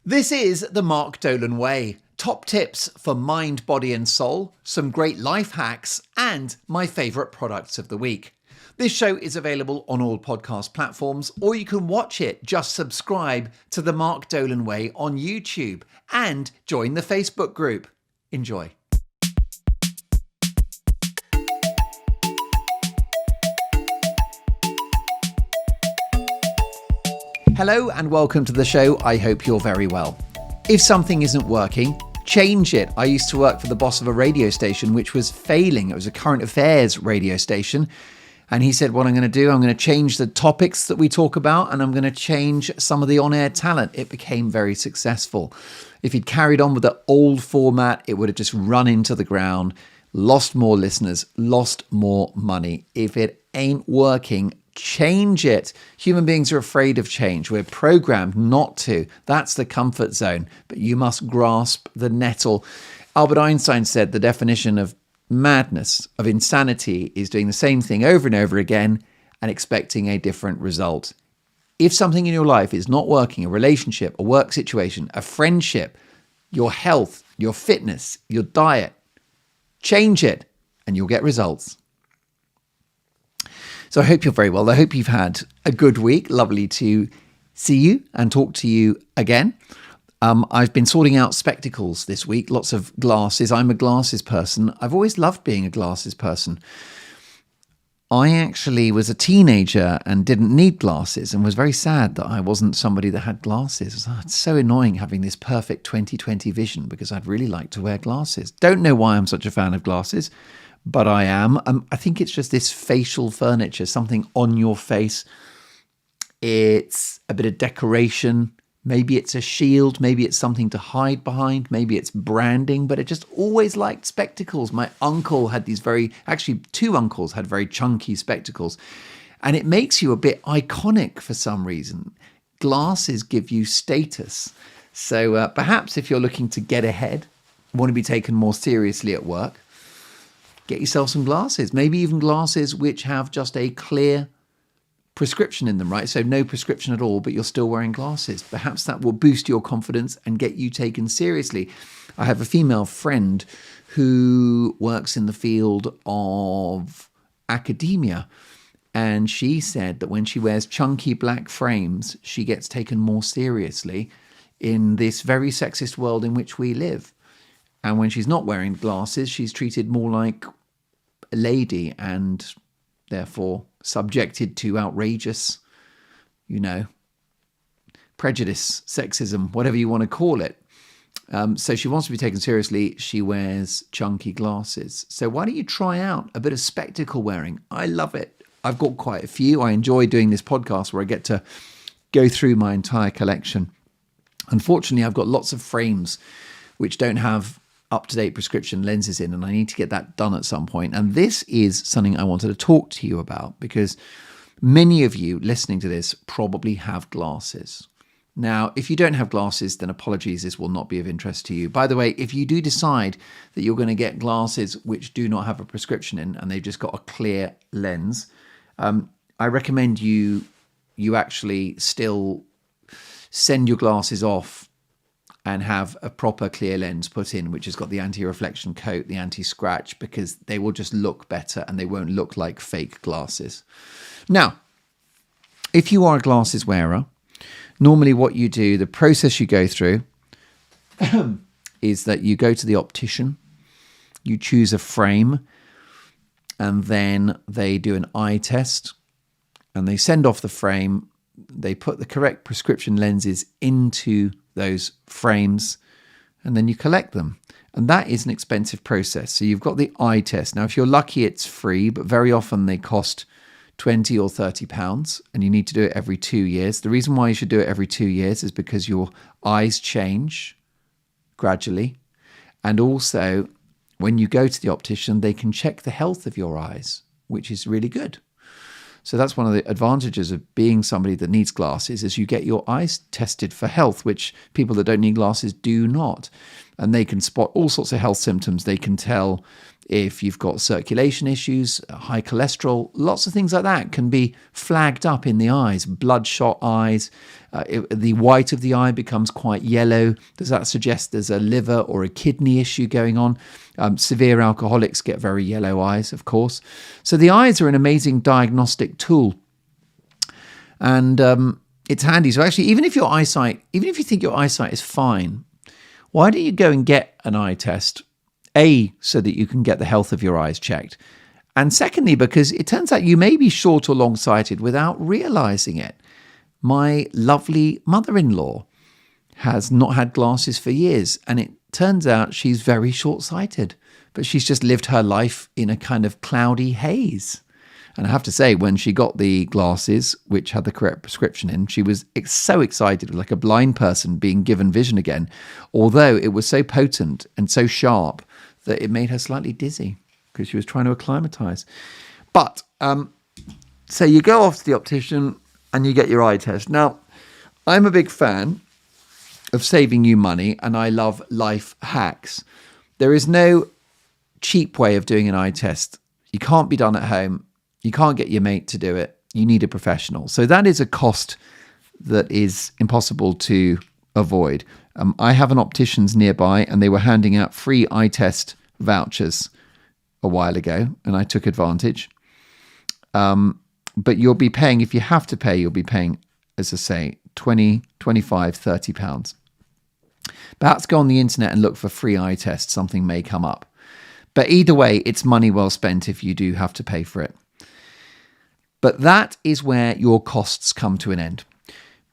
This is the Mark Dolan Way. Top tips for mind, body and soul, some great life hacks, and my favourite products of the week. This show is available on all podcast platforms, or you can watch it. Just subscribe to the Mark Dolan Way on YouTube and join the Facebook group. Enjoy. Hello and welcome to the show. I hope you're very well. If something isn't working, change it. I used to work for the boss of a radio station which was failing. It was a current affairs radio station. And he said, what I'm going to do, I'm going to change the topics that we talk about and I'm going to change some of the on-air talent. It became very successful. If he'd carried on with the old format, it would have just run into the ground, lost more listeners, lost more money. If it ain't working, change it. Human beings are afraid of change. We're programmed not to. That's the comfort zone. But you must grasp the nettle. Albert Einstein said the definition of madness, of insanity, is doing the same thing over and over again and expecting a different result. If something in your life is not working, a relationship, a work situation, a friendship, your health, your fitness, your diet, change it and you'll get results. So I hope you're very well. I hope you've had a good week. Lovely to see you and talk to you again. I've been sorting out spectacles this week, lots of glasses. I'm a glasses person. I've always loved being a glasses person. I actually was a teenager and didn't need glasses and was very sad that I wasn't somebody that had glasses. It's so annoying having this perfect 20/20 vision because I'd really like to wear glasses. Don't know why I'm such a fan of glasses, but I am. I think it's just this facial furniture, something on your face. It's a bit of decoration. Maybe it's a shield. Maybe it's something to hide behind. Maybe it's branding, but I just always liked spectacles. My uncle had two uncles had very chunky spectacles, and it makes you a bit iconic for some reason. Glasses give you status. So perhaps if you're looking to get ahead, want to be taken more seriously at work, get yourself some glasses, maybe even glasses which have just a clear prescription in them, right? So no prescription at all, but you're still wearing glasses. Perhaps that will boost your confidence and get you taken seriously. I have a female friend who works in the field of academia, and she said that when she wears chunky black frames, she gets taken more seriously in this very sexist world in which we live. And when she's not wearing glasses, she's treated more like a lady and therefore subjected to outrageous, prejudice, sexism, whatever you want to call it. So she wants to be taken seriously. She wears chunky glasses. So why don't you try out a bit of spectacle wearing? I love it. I've got quite a few. I enjoy doing this podcast where I get to go through my entire collection. Unfortunately, I've got lots of frames which don't have up-to-date prescription lenses in, and I need to get that done at some point. And this is something I wanted to talk to you about because many of you listening to this probably have glasses. Now, if you don't have glasses, then apologies, this will not be of interest to you. By the way, if you do decide that you're going to get glasses which do not have a prescription in and they've just got a clear lens, I recommend you actually still send your glasses off and have a proper clear lens put in, which has got the anti-reflection coat, the anti-scratch, because they will just look better and they won't look like fake glasses. Now, if you are a glasses wearer, normally what you do, the process you go through is that you go to the optician, you choose a frame, and then they do an eye test and they send off the frame. They put the correct prescription lenses into those frames and then you collect them. And that is an expensive process. So you've got the eye test. Now, if you're lucky, it's free, but very often they cost 20 or 30 pounds and you need to do it every 2 years. The reason why you should do it every 2 years is because your eyes change gradually. And also when you go to the optician, they can check the health of your eyes, which is really good. So that's one of the advantages of being somebody that needs glasses is you get your eyes tested for health, which people that don't need glasses do not. And they can spot all sorts of health symptoms. They can tell if you've got circulation issues, high cholesterol, lots of things like that can be flagged up in the eyes, bloodshot eyes. The white of the eye becomes quite yellow. Does that suggest there's a liver or a kidney issue going on? Severe alcoholics get very yellow eyes, of course. So the eyes are an amazing diagnostic tool. And it's handy. So actually, even if you think your eyesight is fine, why don't you go and get an eye test? A, so that you can get the health of your eyes checked. And secondly, because it turns out you may be short or long-sighted without realizing it. My lovely mother-in-law has not had glasses for years, and it turns out she's very short-sighted, but she's just lived her life in a kind of cloudy haze. And I have to say, when she got the glasses, which had the correct prescription in, she was so excited, like a blind person being given vision again, although it was so potent and so sharp that it made her slightly dizzy because she was trying to acclimatize. But, so you go off to the optician and you get your eye test. Now, I'm a big fan of saving you money, and I love life hacks. There is no cheap way of doing an eye test. You can't be done at home. You can't get your mate to do it. You need a professional. So that is a cost that is impossible to avoid. I have an optician's nearby, and they were handing out free eye test vouchers a while ago, and I took advantage. But you'll be paying, if you have to pay, you'll be paying, as I say, 20, 25, 30 pounds. Perhaps go on the internet and look for free eye tests. Something may come up. But either way, it's money well spent if you do have to pay for it. But that is where your costs come to an end.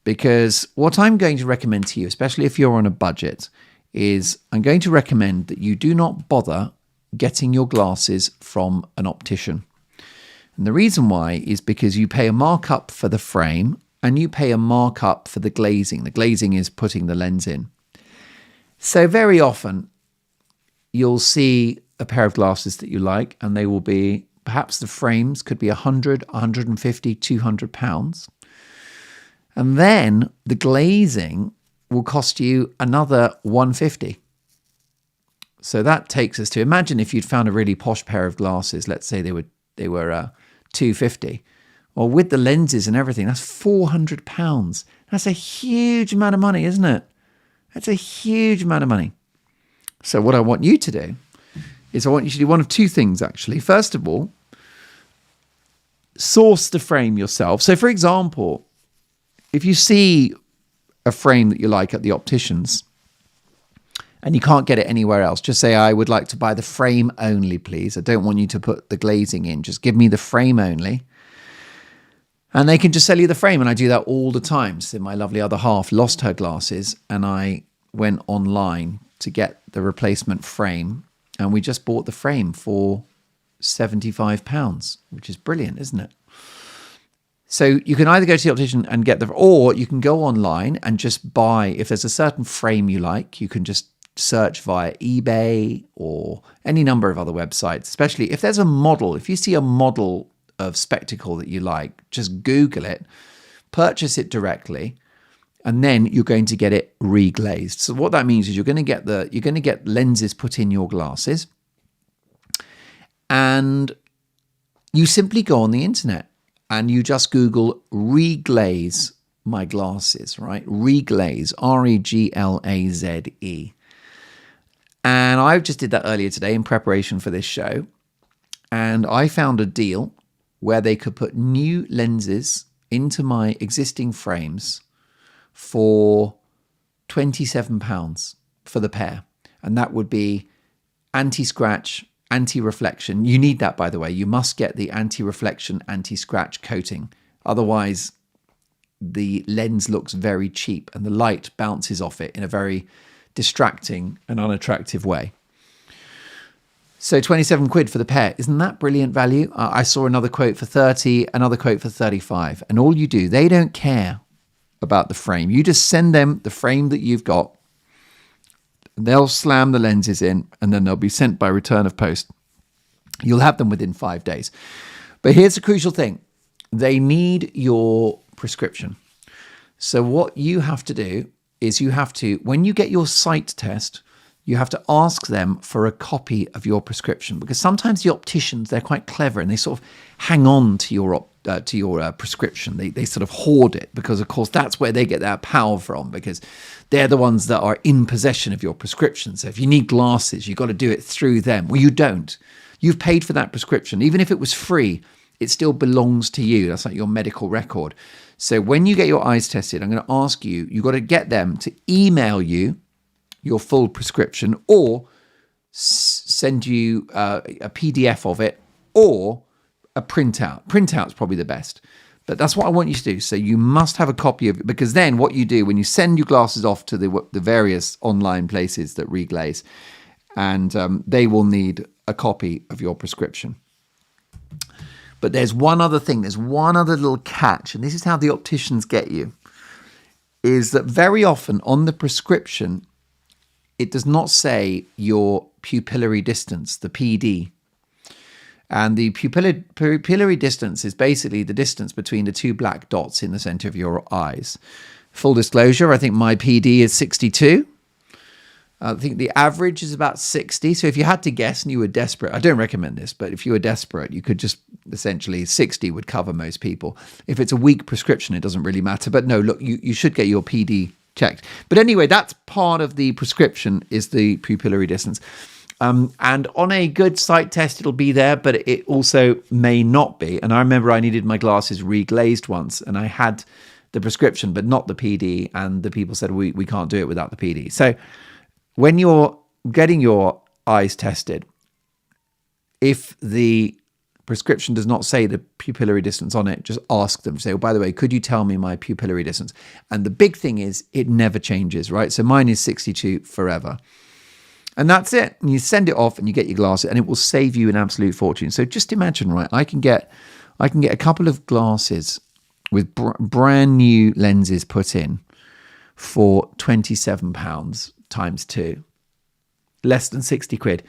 Because what I'm going to recommend to you, especially if you're on a budget, is I'm going to recommend that you do not bother getting your glasses from an optician. And the reason why is because you pay a markup for the frame and you pay a markup for the glazing. The glazing is putting the lens in. So very often you'll see a pair of glasses that you like, and they will be, perhaps the frames could be 100, 150, 200 pounds. And then the glazing will cost you another 150. So that takes us to, imagine if you'd found a really posh pair of glasses, let's say they were 250. Well, with the lenses and everything, that's 400 pounds. That's a huge amount of money, isn't it? That's a huge amount of money. So what I want you to do is I want you to do one of two things, actually. First of all, source the frame yourself. So, for example, if you see a frame that you like at the optician's and you can't get it anywhere else, just say, I would like to buy the frame only, please. I don't want you to put the glazing in. Just give me the frame only. And they can just sell you the frame. And I do that all the time. So my lovely other half lost her glasses, and I went online to get the replacement frame. And we just bought the frame for £75, which is brilliant, isn't it? So you can either go to the optician and get or you can go online and just buy, if there's a certain frame you like, you can just search via eBay or any number of other websites, especially if there's a model. If you see a model of spectacle that you like, just Google it, purchase it directly, and then you're going to get it reglazed. So what that means is you're going to get lenses put in your glasses, and you simply go on the internet and you just Google reglaze my glasses, right? Reglaze, Reglaze. And I just did that earlier today in preparation for this show. And I found a deal where they could put new lenses into my existing frames for £27 for the pair. And that would be anti-scratch, anti-reflection. You need that, by the way. You must get the anti-reflection, anti-scratch coating. Otherwise, the lens looks very cheap and the light bounces off it in a very distracting and unattractive way. So 27 quid for the pair. Isn't that brilliant value? I saw another quote for 30, another quote for 35. And all you do, they don't care about the frame. You just send them the frame that you've got. They'll slam the lenses in and then they'll be sent by return of post. You'll have them within 5 days. But here's the crucial thing. They need your prescription. So what you have to do is when you get your sight test, you have to ask them for a copy of your prescription, because sometimes the opticians, they're quite clever and they sort of hang on to your prescription. They sort of hoard it, because of course that's where they get their power from, because they're the ones that are in possession of your prescription. So if you need glasses, you've got to do it through them. Well, you don't. You've paid for that prescription. Even if it was free, it still belongs to you. That's like your medical record. So when you get your eyes tested, I'm going to ask you, you've got to get them to email you your full prescription, or send you a PDF of it, or a printout. Printout's probably the best. But that's what I want you to do. So you must have a copy of it, because then what you do when you send your glasses off to the various online places that reglaze, and they will need a copy of your prescription. But there's one other thing. There's one other little catch, and this is how the opticians get you, is that very often on the prescription, it does not say your pupillary distance, the PD. And the pupillary distance is basically the distance between the two black dots in the center of your eyes. Full disclosure, I think my PD is 62. I think the average is about 60. So if you had to guess and you were desperate, I don't recommend this, but if you were desperate, you could just essentially 60 would cover most people. If it's a weak prescription, it doesn't really matter. But no, look, you should get your PD checked. But anyway, that's part of the prescription, is the pupillary distance. And on a good sight test, it'll be there, but it also may not be. And I remember I needed my glasses reglazed once, and I had the prescription, but not the PD. And the people said, we can't do it without the PD. So when you're getting your eyes tested, if the prescription does not say the pupillary distance on it, just ask them. Say, oh, by the way, could you tell me my pupillary distance? And the big thing is, it never changes, right? So mine is 62 forever. And that's it. And you send it off and you get your glasses, and it will save you an absolute fortune. So just imagine, right? I can get a couple of glasses with brand new lenses put in for £27 times 2. Less than 60 quid.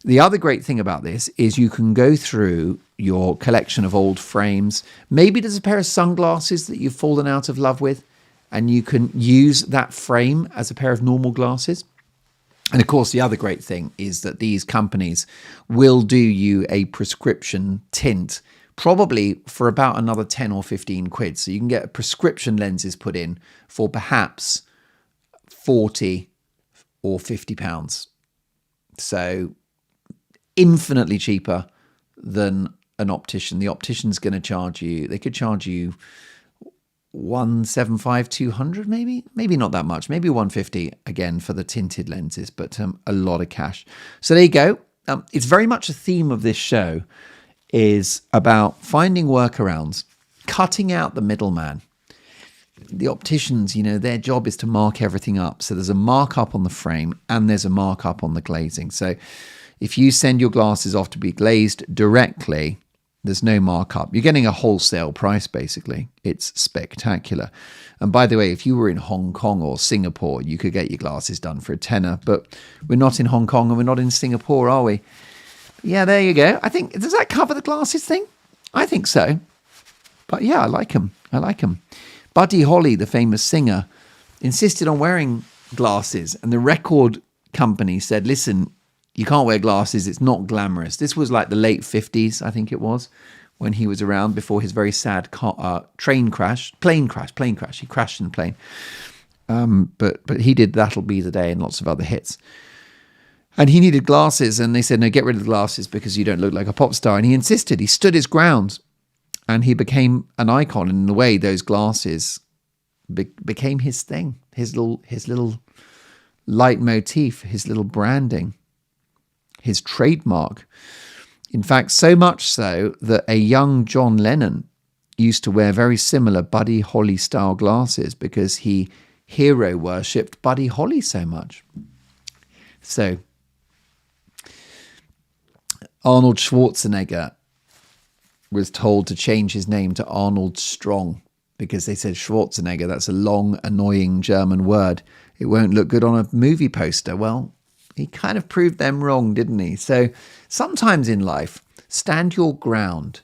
The other great thing about this is you can go through your collection of old frames. Maybe there's a pair of sunglasses that you've fallen out of love with, and you can use that frame as a pair of normal glasses. And of course, the other great thing is that these companies will do you a prescription tint, probably for about another 10 or 15 quid. So you can get prescription lenses put in for perhaps 40 or 50 pounds. So infinitely cheaper than an optician. The optician's going to charge you, they could charge you 175, 200 maybe not that much, maybe 150 again for the tinted lenses, but a lot of cash. So there you go. It's very much a theme of this show is about finding workarounds, cutting out the middleman. The opticians, their job is to mark everything up. So there's a markup on the frame and there's a markup on the glazing. So if you send your glasses off to be glazed directly, there's no markup. You're getting a wholesale price, basically. It's spectacular. And by the way, if you were in Hong Kong or Singapore, you could get your glasses done for a tenner. But we're not in Hong Kong and we're not in Singapore, are we? Yeah, there you go. I think, does that cover the glasses thing? I think so. But yeah, I like them. Buddy Holly, the famous singer, insisted on wearing glasses. And the record company said, listen, you can't wear glasses. It's not glamorous. This was like the late 50s, I think it was, when he was around before his very sad plane crash. He crashed in a plane. But he did That'll Be the Day and lots of other hits. And he needed glasses. And they said, no, get rid of the glasses because you don't look like a pop star. And he insisted. He stood his ground. And he became an icon. And in a way, those glasses became his thing, his little leitmotif, his little branding, his trademark. In fact, so much so that a young John Lennon used to wear very similar Buddy Holly style glasses because he hero worshipped Buddy Holly so much. So Arnold Schwarzenegger was told to change his name to Arnold Strong because they said Schwarzenegger, that's a long, annoying German word. It won't look good on a movie poster. Well, he kind of proved them wrong, didn't he? So sometimes in life, stand your ground.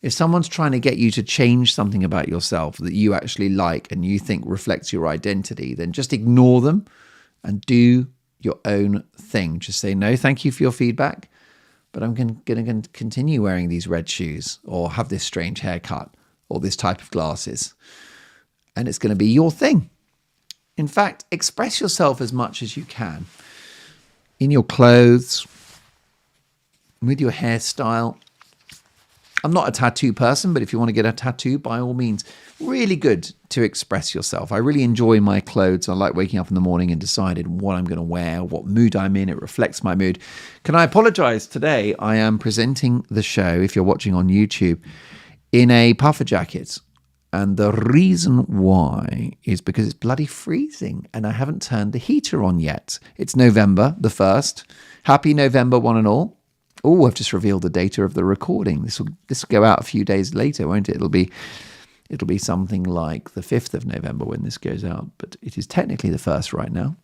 If someone's trying to get you to change something about yourself that you actually like and you think reflects your identity, then just ignore them and do your own thing. Just say, no, thank you for your feedback, but I'm going to continue wearing these red shoes or have this strange haircut or this type of glasses. And it's going to be your thing. In fact, express yourself as much as you can in your clothes, with your hairstyle. I'm not a tattoo person, but if you want to get a tattoo, by all means, really good to express yourself. I really enjoy my clothes. I like waking up in the morning and deciding what I'm going to wear, what mood I'm in. It reflects my mood. Can I apologize? Today, I am presenting the show, if you're watching on YouTube, in a puffer jacket. And the reason why is because it's bloody freezing and I haven't turned the heater on yet. It's November the 1st. Happy November, one and all. Oh, I've just revealed the date of the recording. This will go out a few days later, won't it? It'll be something like the 5th of November when this goes out, but it is technically the 1st right now.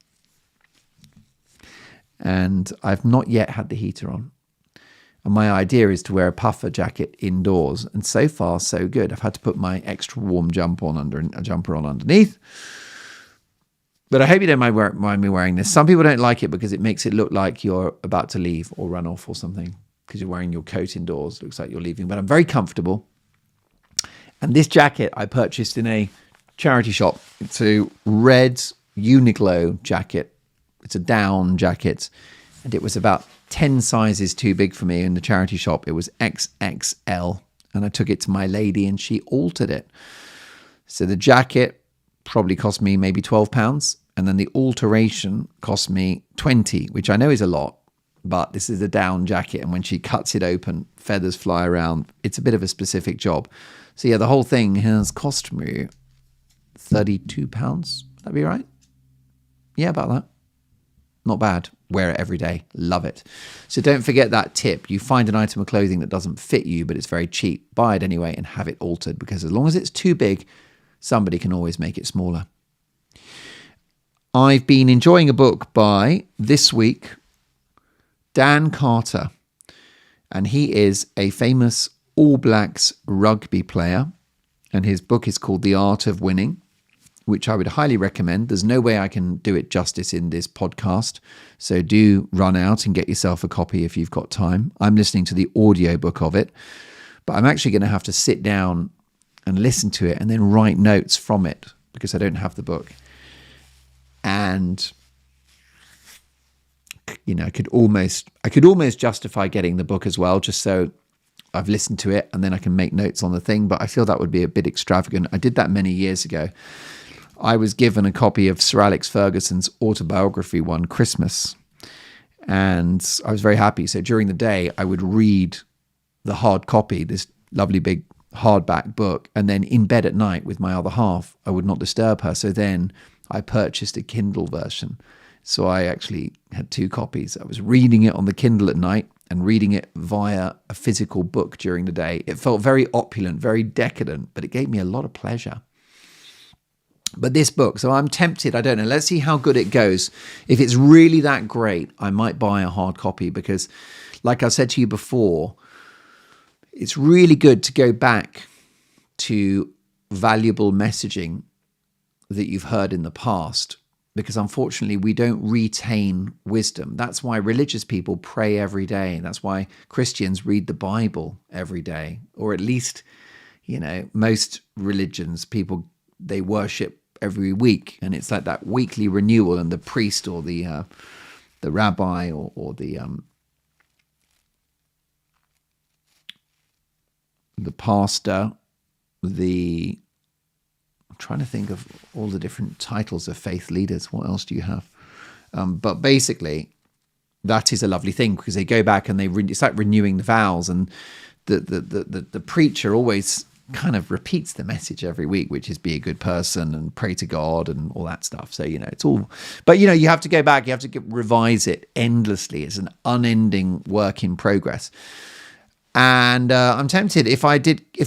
And I've not yet had the heater on. And my idea is to wear a puffer jacket indoors, and so far so good. I've had to put my extra warm jumper on underneath. But I hope you don't mind me wearing this. Some people don't like it because it makes it look like you're about to leave or run off or something because you're wearing your coat indoors. It looks like you're leaving. But I'm very comfortable. And this jacket I purchased in a charity shop. It's a red Uniqlo jacket. It's a down jacket. And it was about 10 sizes too big for me in the charity shop. It was XXL. And I took it to my lady and she altered it. So the jacket probably cost me maybe £12, and then the alteration cost me 20, which I know is a lot, but this is a down jacket, and when she cuts it open, feathers fly around. It's a bit of a specific job. So yeah, the whole thing has cost me £32. Would that be right? Yeah, about that. Not bad. Wear it every day. Love it. So don't forget that tip. You find an item of clothing that doesn't fit you, but it's very cheap. Buy it anyway and have it altered, because as long as it's too big, somebody can always make it smaller. I've been enjoying a book by, this week, Dan Carter. And he is a famous All Blacks rugby player. And his book is called The Art of Winning, which I would highly recommend. There's no way I can do it justice in this podcast. So do run out and get yourself a copy if you've got time. I'm listening to the audio book of it. But I'm actually going to have to sit down and listen to it and then write notes from it because I don't have the book. And I could almost justify getting the book as well, just so I've listened to it and then I can make notes on the thing, but I feel that would be a bit extravagant. I did that many years ago. I was given a copy of Sir Alex Ferguson's autobiography one Christmas, and I was very happy. So during the day I would read the hard copy, this lovely big hardback book, and then in bed at night with my other half, I would not disturb her. So then I purchased a Kindle version. So I actually had 2 copies. I was reading it on the Kindle at night and reading it via a physical book during the day. It felt very opulent, very decadent, but it gave me a lot of pleasure. But this book, so I'm tempted, I don't know, let's see how good it goes. If it's really that great, I might buy a hard copy because, like I said to you before, it's really good to go back to valuable messaging that you've heard in the past, because unfortunately we don't retain wisdom. That's why religious people pray every day. That's why Christians read the Bible every day, or at least, most religions, people, they worship every week, and it's like that weekly renewal, and the priest or the rabbi or the pastor, I'm trying to think of all the different titles of faith leaders. What else do you have? But basically, that is a lovely thing because they go back and it's like renewing the vows, and the preacher always kind of repeats the message every week, which is be a good person and pray to God and all that stuff. So, it's all, but you have to go back, you have to revise it endlessly. It's an unending work in progress. And I'm tempted, if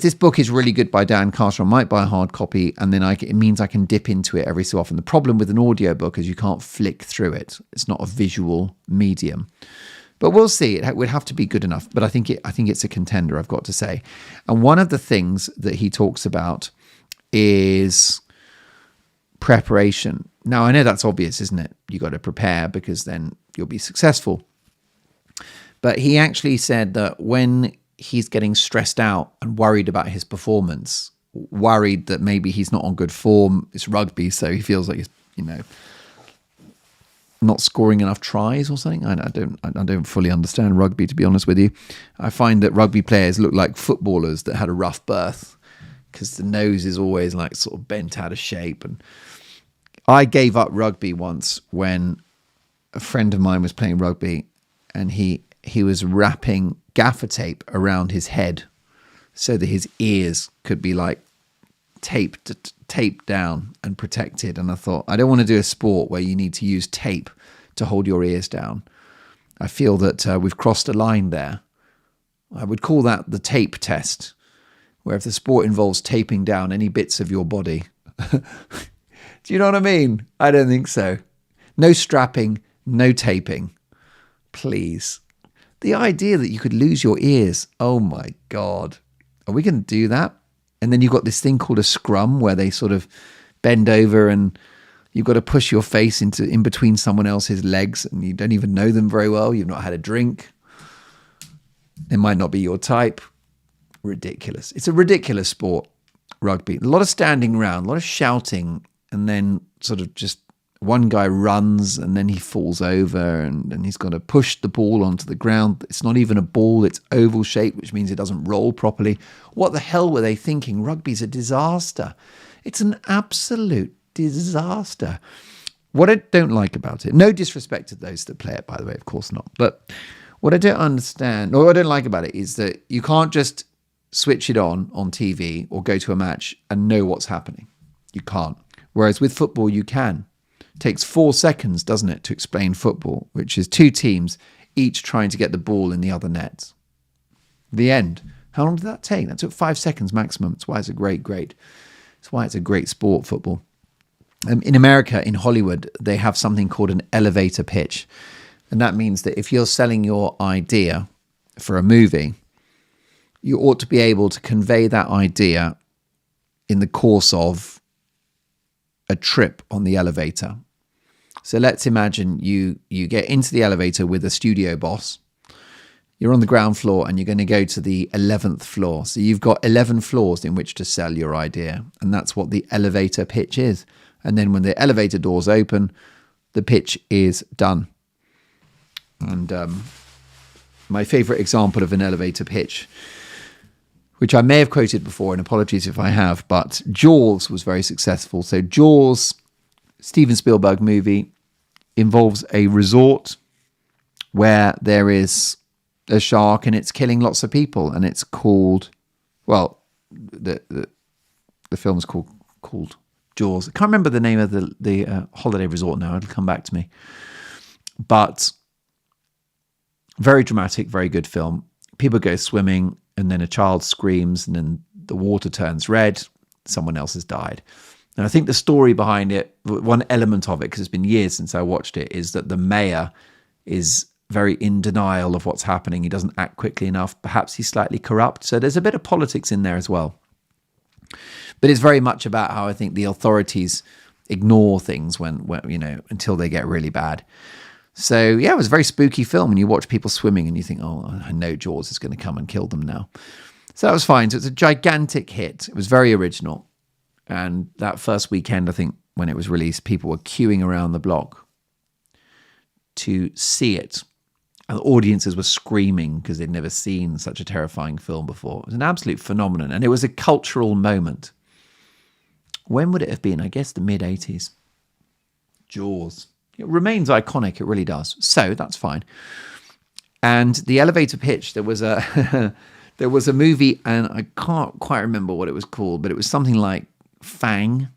this book is really good by Dan Carter, I might buy a hard copy, and then it means I can dip into it every so often. The problem with an audio book is you can't flick through it. It's not a visual medium. But we'll see. It would have to be good enough. But I think it's a contender, I've got to say. And one of the things that he talks about is preparation. Now, I know that's obvious, isn't it? You got to prepare because then you'll be successful. But he actually said that when he's getting stressed out and worried about his performance, worried that maybe he's not on good form, it's rugby, so he feels like he's, not scoring enough tries or something. I don't fully understand rugby, to be honest with you. I find that rugby players look like footballers that had a rough birth because the nose is always like sort of bent out of shape. And I gave up rugby once when a friend of mine was playing rugby, and he was wrapping gaffer tape around his head so that his ears could be like taped down and protected. And I thought, I don't want to do a sport where you need to use tape to hold your ears down. I feel that we've crossed a line there. I would call that the tape test, where if the sport involves taping down any bits of your body. Do you know what I mean? I don't think so. No strapping, no taping. Please. The idea that you could lose your ears. Oh my God. Are we going to do that? And then you've got this thing called a scrum where they sort of bend over and you've got to push your face in between someone else's legs and you don't even know them very well. You've not had a drink. It might not be your type. Ridiculous. It's a ridiculous sport, rugby. A lot of standing around, a lot of shouting, and then sort of just one guy runs and then he falls over and he's got to push the ball onto the ground. It's not even a ball, it's oval shaped, which means it doesn't roll properly. What the hell were they thinking? Rugby's a disaster. It's an absolute disaster. What I don't like about it, no disrespect to those that play it, by the way, of course not. But what I don't understand, or what I don't like about it, is that you can't just switch it on TV or go to a match and know what's happening. You can't. Whereas with football, you can. It takes 4 seconds, doesn't it, to explain football, which is two teams, each trying to get the ball in the other net. The end. How long did that take? That took 5 seconds maximum. That's why it's a great. That's why it's a great sport, football. In America, in Hollywood, they have something called an elevator pitch. And that means that if you're selling your idea for a movie, you ought to be able to convey that idea in the course of a trip on the elevator. So let's imagine you get into the elevator with a studio boss. You're on the ground floor and you're going to go to the 11th floor. So you've got 11 floors in which to sell your idea. And that's what the elevator pitch is. And then when the elevator doors open, the pitch is done. And my favorite example of an elevator pitch, which I may have quoted before, and apologies if I have, but Jaws was very successful. So Jaws, Steven Spielberg movie, involves a resort where there is a shark and it's killing lots of people, and it's called, well, the film's called Jaws. I can't remember the name of the holiday resort now. It'll come back to me. But very dramatic, very good film. People go swimming, and then a child screams, and then the water turns red. Someone else has died. And I think the story behind it, one element of it, because it's been years since I watched it, is that the mayor is very in denial of what's happening. He doesn't act quickly enough. Perhaps he's slightly corrupt. So there's a bit of politics in there as well. But it's very much about how I think the authorities ignore things when until they get really bad. So, yeah, it was a very spooky film. And you watch people swimming and you think, oh, I know Jaws is going to come and kill them now. So that was fine. So it's a gigantic hit. It was very original. And that first weekend, I think, when it was released, people were queuing around the block to see it. And the audiences were screaming because they'd never seen such a terrifying film before. It was an absolute phenomenon. And it was a cultural moment. When would it have been? I guess the mid-80s. Jaws. It remains iconic, it really does. So that's fine. And the elevator pitch, there was a there was a movie, and I can't quite remember what it was called, but it was something like Fang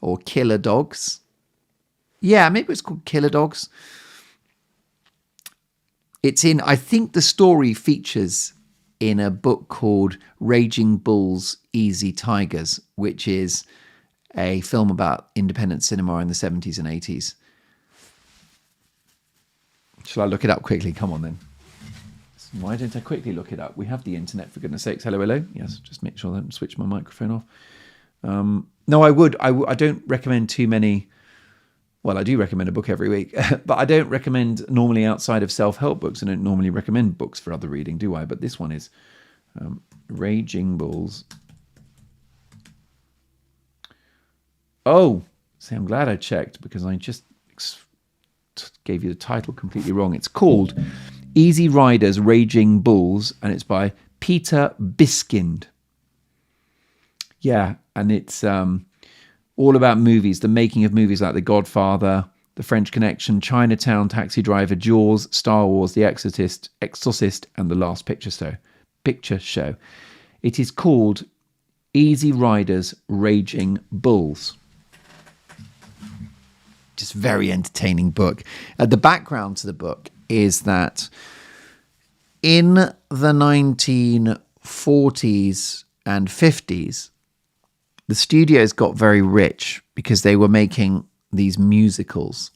or Killer Dogs. Yeah, maybe it was called Killer Dogs. It's in, I think the story features in a book called Raging Bulls, Easy Tigers, which is a film about independent cinema in the 70s and 80s. Shall I look it up quickly? Come on then. Why don't I quickly look it up? We have the internet, for goodness sakes. Hello. Yes, just make sure I don't switch my microphone off. No, I would. I don't recommend too many. Well, I do recommend a book every week, but I don't recommend normally outside of self-help books. I don't normally recommend books for other reading, do I? But this one is Raging Bulls. Oh, see, I'm glad I checked because I just gave you the title completely wrong. It's called Easy Riders, Raging Bulls, and it's by Peter Biskind. Yeah, and it's all about movies, the making of movies like The Godfather, The French Connection, Chinatown, Taxi Driver, Jaws, Star Wars, The Exorcist, and The Last Picture Show. It is called Easy Riders, Raging Bulls. Just very entertaining book. The background to the book is that in the 1940s and 50s, the studios got very rich because they were making these musicals.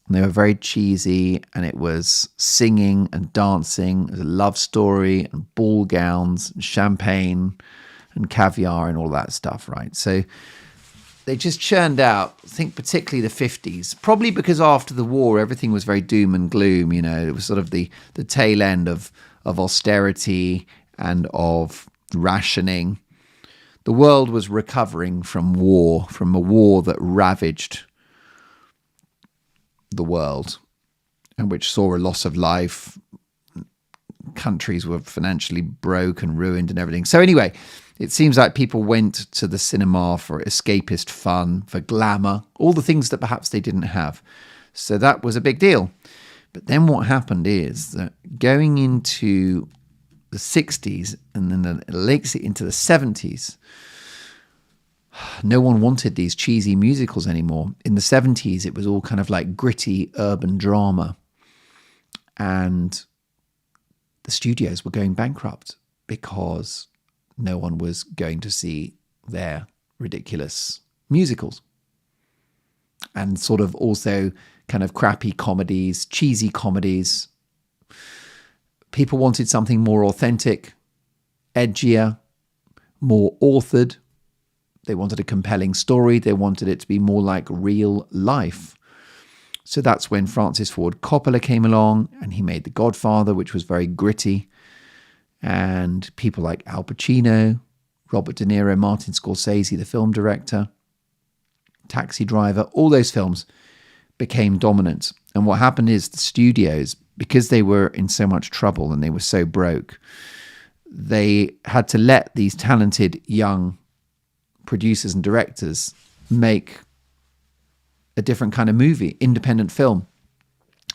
And they were very cheesy, and it was singing and dancing. It was a love story and ball gowns and champagne and caviar and all that stuff, right? So they just churned out, I think particularly the 50s, probably because after the war, everything was very doom and gloom. You know, it was sort of the tail end of austerity and of rationing. The world was recovering from a war that ravaged the world and which saw a loss of life. Countries were financially broke and ruined and everything. So anyway, it seems like people went to the cinema for escapist fun, for glamour, all the things that perhaps they didn't have. So that was a big deal. But then what happened is that going into the 60s and then into the 70s, no one wanted these cheesy musicals anymore. In the 70s, it was all kind of like gritty urban drama. And the studios were going bankrupt because no one was going to see their ridiculous musicals. And sort of also kind of crappy comedies, cheesy comedies. People wanted something more authentic, edgier, more authored. They wanted a compelling story. They wanted it to be more like real life. So that's when Francis Ford Coppola came along and he made The Godfather, which was very gritty. And people like Al Pacino, Robert De Niro, Martin Scorsese, the film director, Taxi Driver, all those films became dominant. And what happened is the studios, because they were in so much trouble and they were so broke, they had to let these talented young producers and directors make a different kind of movie, independent film.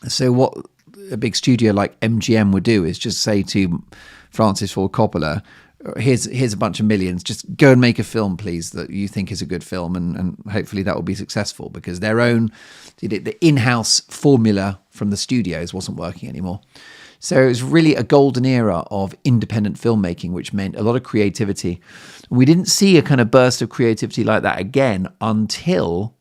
So what a big studio like MGM would do is just say to Francis Ford Coppola, here's a bunch of millions, just go and make a film, please, that you think is a good film, and hopefully that will be successful, because their own, the in-house formula from the studios wasn't working anymore. So it was really a golden era of independent filmmaking, which meant a lot of creativity. We didn't see a kind of burst of creativity like that again until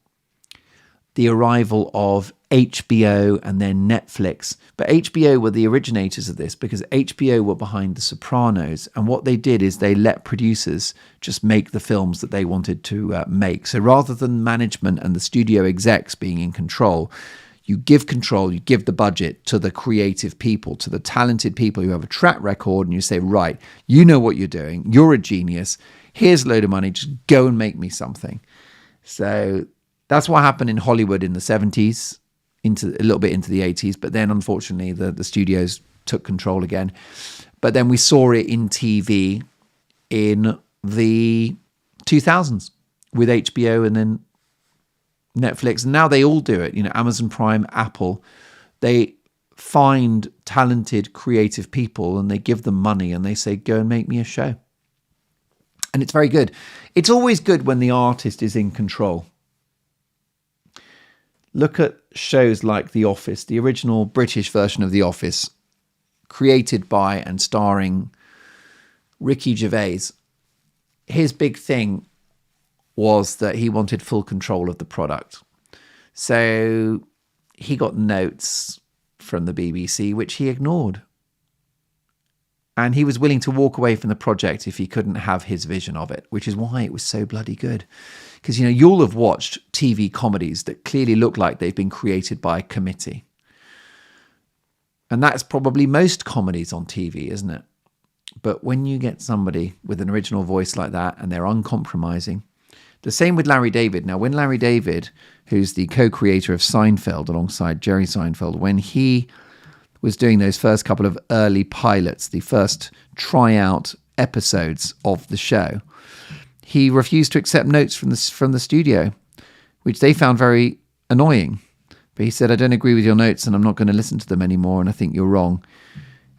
the arrival of HBO and then Netflix. But HBO were the originators of this because HBO were behind The Sopranos. And what they did is they let producers just make the films that they wanted to make. So rather than management and the studio execs being in control, you give control, you give the budget to the creative people, to the talented people who have a track record, and you say, right, you know what you're doing, you're a genius, here's a load of money, just go and make me something. So that's what happened in Hollywood in the 70s, into a little bit into the 80s, but then unfortunately the studios took control again. But then we saw it in TV in the 2000s with HBO and then Netflix. And now they all do it. You know, Amazon Prime, Apple, they find talented, creative people and they give them money and they say, go and make me a show. And it's very good. It's always good when the artist is in control. Look at shows like The Office, the original British version of The Office, created by and starring Ricky Gervais. His big thing was that he wanted full control of the product. So he got notes from the BBC, which he ignored. And he was willing to walk away from the project if he couldn't have his vision of it, which is why it was so bloody good. Because, you'll have watched TV comedies that clearly look like they've been created by a committee. And that's probably most comedies on TV, isn't it? But when you get somebody with an original voice like that and they're uncompromising, the same with Larry David. Now, when Larry David, who's the co-creator of Seinfeld alongside Jerry Seinfeld, when he was doing those first couple of early pilots, the first tryout episodes of the show, he refused to accept notes from the studio, which they found very annoying. But he said, I don't agree with your notes and I'm not going to listen to them anymore, and I think you're wrong.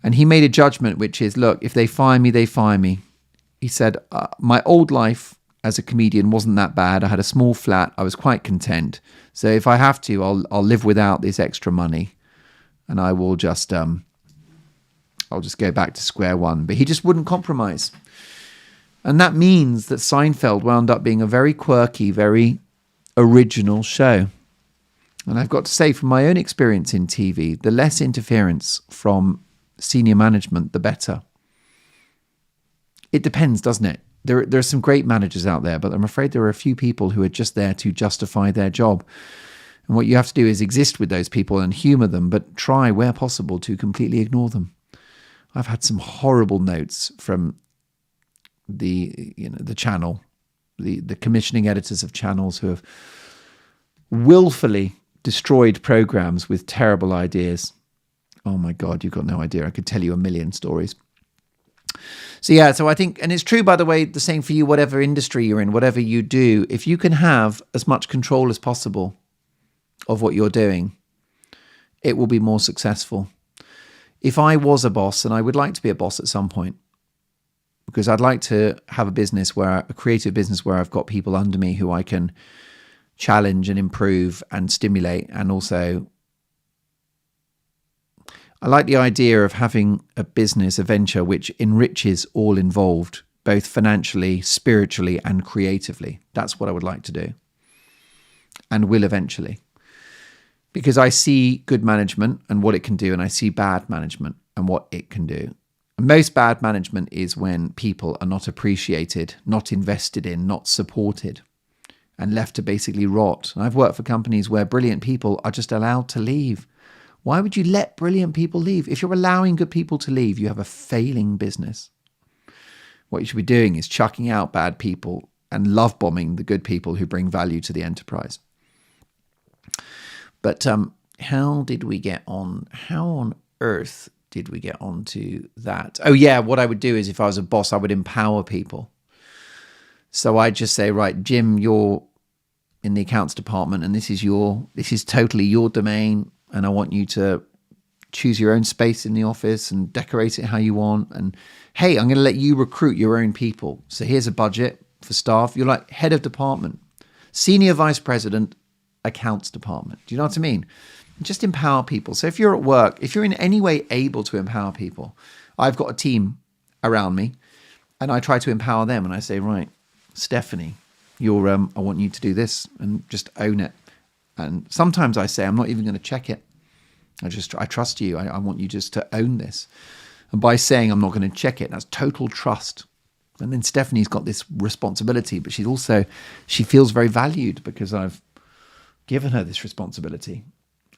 And he made a judgment, which is, look, if they fire me, they fire me. He said, my old life as a comedian wasn't that bad. I had a small flat. I was quite content. So if I have to, I'll live without this extra money, and I will just I'll just go back to square one. But he just wouldn't compromise. And that means that Seinfeld wound up being a very quirky, very original show. And I've got to say, from my own experience in TV, the less interference from senior management, the better. It depends, doesn't it? There are some great managers out there, but I'm afraid there are a few people who are just there to justify their job. And what you have to do is exist with those people and humour them, but try, where possible, to completely ignore them. I've had some horrible notes from the channel, the commissioning editors of channels who have willfully destroyed programs with terrible ideas. Oh my God, you've got no idea. I could tell you a million stories. So I think, and it's true, by the way, the same for you, whatever industry you're in, whatever you do, if you can have as much control as possible of what you're doing, it will be more successful. If I was a boss, and I would like to be a boss at some point, because I'd like to have a creative business where I've got people under me who I can challenge and improve and stimulate. And also, I like the idea of having a business, a venture, which enriches all involved, both financially, spiritually, and creatively. That's what I would like to do, and will eventually. Because I see good management and what it can do, and I see bad management and what it can do. Most bad management is when people are not appreciated, not invested in, not supported, and left to basically rot. And I've worked for companies where brilliant people are just allowed to leave. Why would you let brilliant people leave? If you're allowing good people to leave, you have a failing business. What you should be doing is chucking out bad people and love bombing the good people who bring value to the enterprise. But how on earth did we get onto that? Oh yeah, what I would do is, if I was a boss, I would empower people. So I'd just say, right, Jim, you're in the accounts department, and this is totally your domain, and I want you to choose your own space in the office and decorate it how you want. And hey, I'm going to let you recruit your own people. So here's a budget for staff. You're like head of department, senior vice president, accounts department. Do you know what I mean? Just empower people. So if you're at work, if you're in any way able to empower people, I've got a team around me, and I try to empower them. And I say, right, Stephanie, I want you to do this, and just own it. And sometimes I say, I'm not even going to check it. I trust you. I want you just to own this. And by saying I'm not going to check it, that's total trust. And then Stephanie's got this responsibility, but she feels very valued because I've given her this responsibility.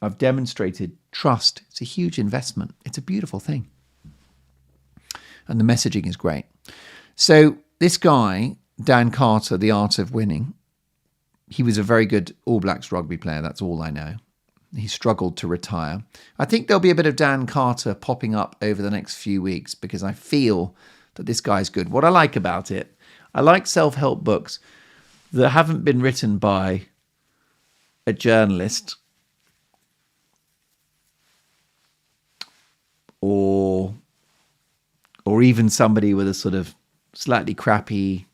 I've demonstrated trust. It's a huge investment. It's a beautiful thing. And the messaging is great. So this guy, Dan Carter, The Art of Winning, he was a very good All Blacks rugby player. That's all I know. He struggled to retire. I think there'll be a bit of Dan Carter popping up over the next few weeks because I feel that this guy's good. What I like about it, I like self-help books that haven't been written by a journalist or even somebody with a sort of slightly crappy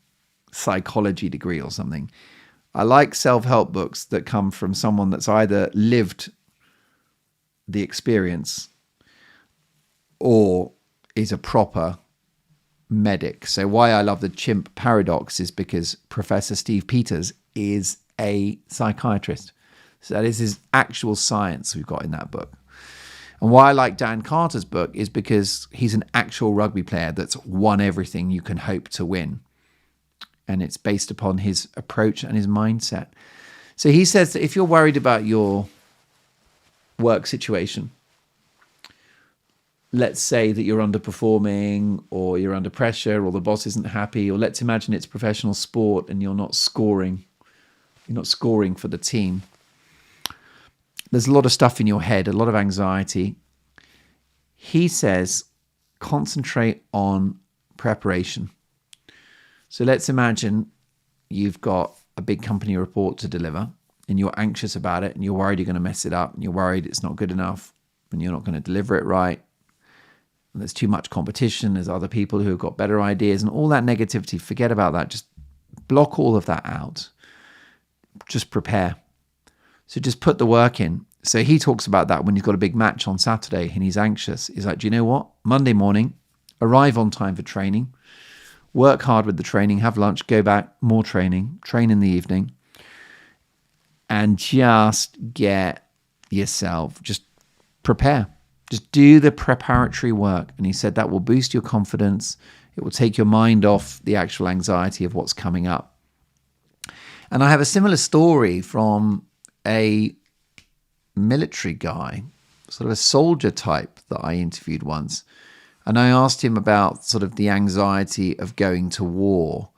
psychology degree or something. I like self-help books that come from someone that's either lived the experience or is a proper medic. So why I love the chimp paradox is because Professor Steve Peters is a psychiatrist. So that is his actual science we've got in that book. And why I like Dan Carter's book is because he's an actual rugby player that's won everything you can hope to win. And it's based upon his approach and his mindset. So he says that if you're worried about your work situation, let's say that you're underperforming or you're under pressure or the boss isn't happy, or let's imagine it's professional sport and you're not scoring for the team. There's a lot of stuff in your head, a lot of anxiety. He says, concentrate on preparation. So let's imagine you've got a big company report to deliver and you're anxious about it and you're worried you're going to mess it up and you're worried it's not good enough and you're not going to deliver it right. And there's too much competition. There's other people who have got better ideas and all that negativity. Forget about that. Just block all of that out. Just prepare. So just put the work in. So he talks about that when he's got a big match on Saturday and he's anxious. He's like, do you know what? Monday morning, arrive on time for training, work hard with the training, have lunch, go back, more training, train in the evening, and just get yourself, just prepare. Just do the preparatory work. And he said that will boost your confidence. It will take your mind off the actual anxiety of what's coming up. And I have a similar story from a military guy, sort of a soldier type that I interviewed once. And I asked him about sort of the anxiety of going to war.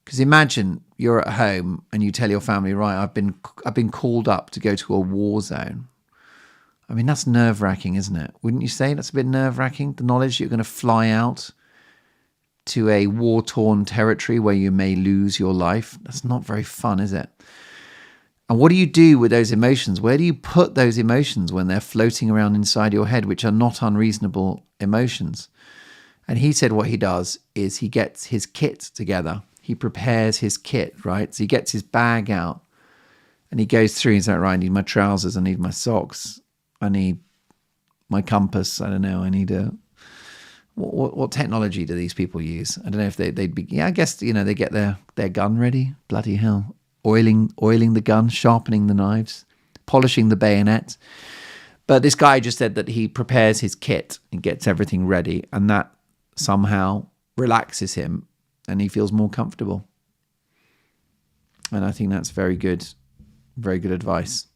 Because imagine you're at home and you tell your family, right, I've been called up to go to a war zone. I mean, that's nerve-wracking, isn't it? Wouldn't you say that's a bit nerve-wracking? The knowledge you're going to fly out to a war-torn territory where you may lose your life. That's not very fun, is it? And what do you do with those emotions? Where do you put those emotions when they're floating around inside your head, which are not unreasonable emotions? And he said what he does is he gets his kit together. He prepares his kit, right? So he gets his bag out and he goes through. He's like, right, I need my trousers. I need my socks. I need my compass. I don't know. I need what technology do these people use? I don't know if they'd be, yeah, I guess, they get their gun ready. Bloody hell. Oiling the gun, sharpening the knives, polishing the bayonet. But this guy just said that he prepares his kit and gets everything ready, and that somehow relaxes him and he feels more comfortable. And I think that's very good advice.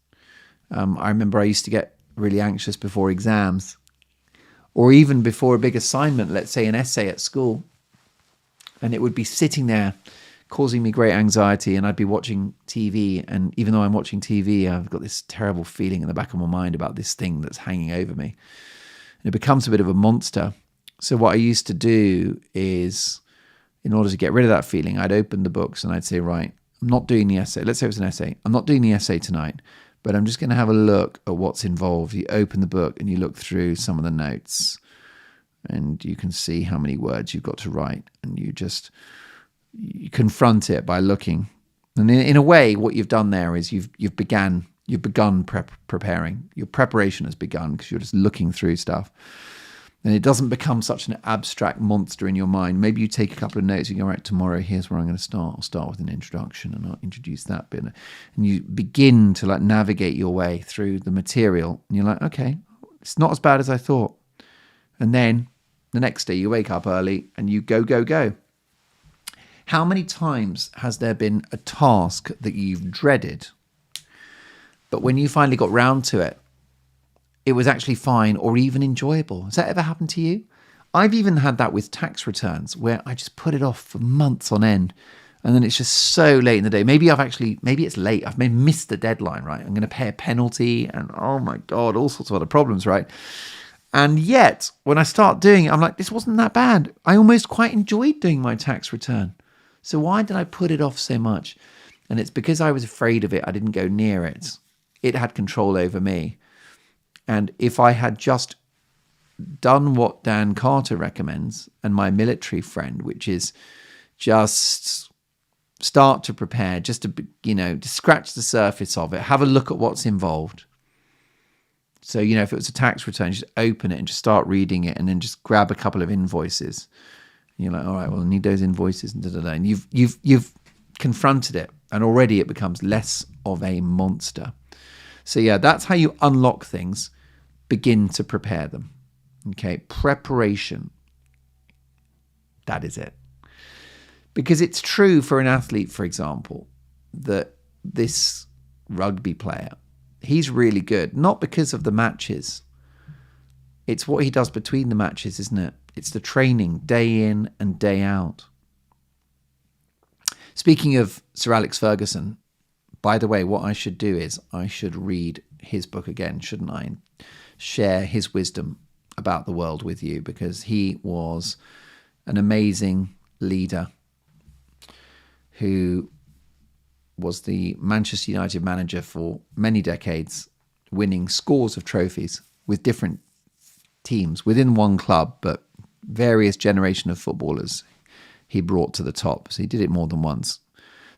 I remember I used to get really anxious before exams or even before a big assignment, let's say an essay at school, and it would be sitting there causing me great anxiety, and I'd be watching TV, and even though I'm watching TV, I've got this terrible feeling in the back of my mind about this thing that's hanging over me, and it becomes a bit of a monster. So what I used to do is, in order to get rid of that feeling, I'd open the books and I'd say, right, I'm not doing the essay. Let's say it was an essay. I'm not doing the essay tonight, but I'm just going to have a look at what's involved. You open the book and you look through some of the notes and you can see how many words you've got to write, and you confront it by looking. And in a way, what you've done there is you've begun preparing. Your preparation has begun because you're just looking through stuff. And it doesn't become such an abstract monster in your mind. Maybe you take a couple of notes, you go, right, tomorrow, here's where I'm going to start. I'll start with an introduction and I'll introduce that bit. And you begin to navigate your way through the material. And you're like, okay, it's not as bad as I thought. And then the next day you wake up early and you go. How many times has there been a task that you've dreaded, but when you finally got round to it, it was actually fine or even enjoyable? Has that ever happened to you? I've even had that with tax returns where I just put it off for months on end, and then it's just so late in the day. Maybe it's late. I've missed the deadline, right? I'm going to pay a penalty and oh my God, all sorts of other problems, right? And yet when I start doing it, I'm like, this wasn't that bad. I almost quite enjoyed doing my tax return. So why did I put it off so much? And it's because I was afraid of it. I didn't go near it. It had control over me. And if I had just done what Dan Carter recommends and my military friend, which is just start to prepare, just to scratch the surface of it, have a look at what's involved. So, if it was a tax return, just open it and just start reading it and then just grab a couple of invoices. And you're like, all right, well, I need those invoices and And you've confronted it, and already it becomes less of a monster. So yeah, that's how you unlock things. begin to prepare them. Okay, preparation. That is it. Because it's true for an athlete, for example, that this rugby player, he's really good, not because of the matches. It's what he does between the matches, isn't it? It's the training day in and day out. Speaking of Sir Alex Ferguson, by the way, what I should do is I should read his book again, shouldn't I? And share his wisdom about the world with you, because he was an amazing leader who was the Manchester United manager for many decades, winning scores of trophies with different teams within one club, but various generation of footballers he brought to the top. So he did it more than once.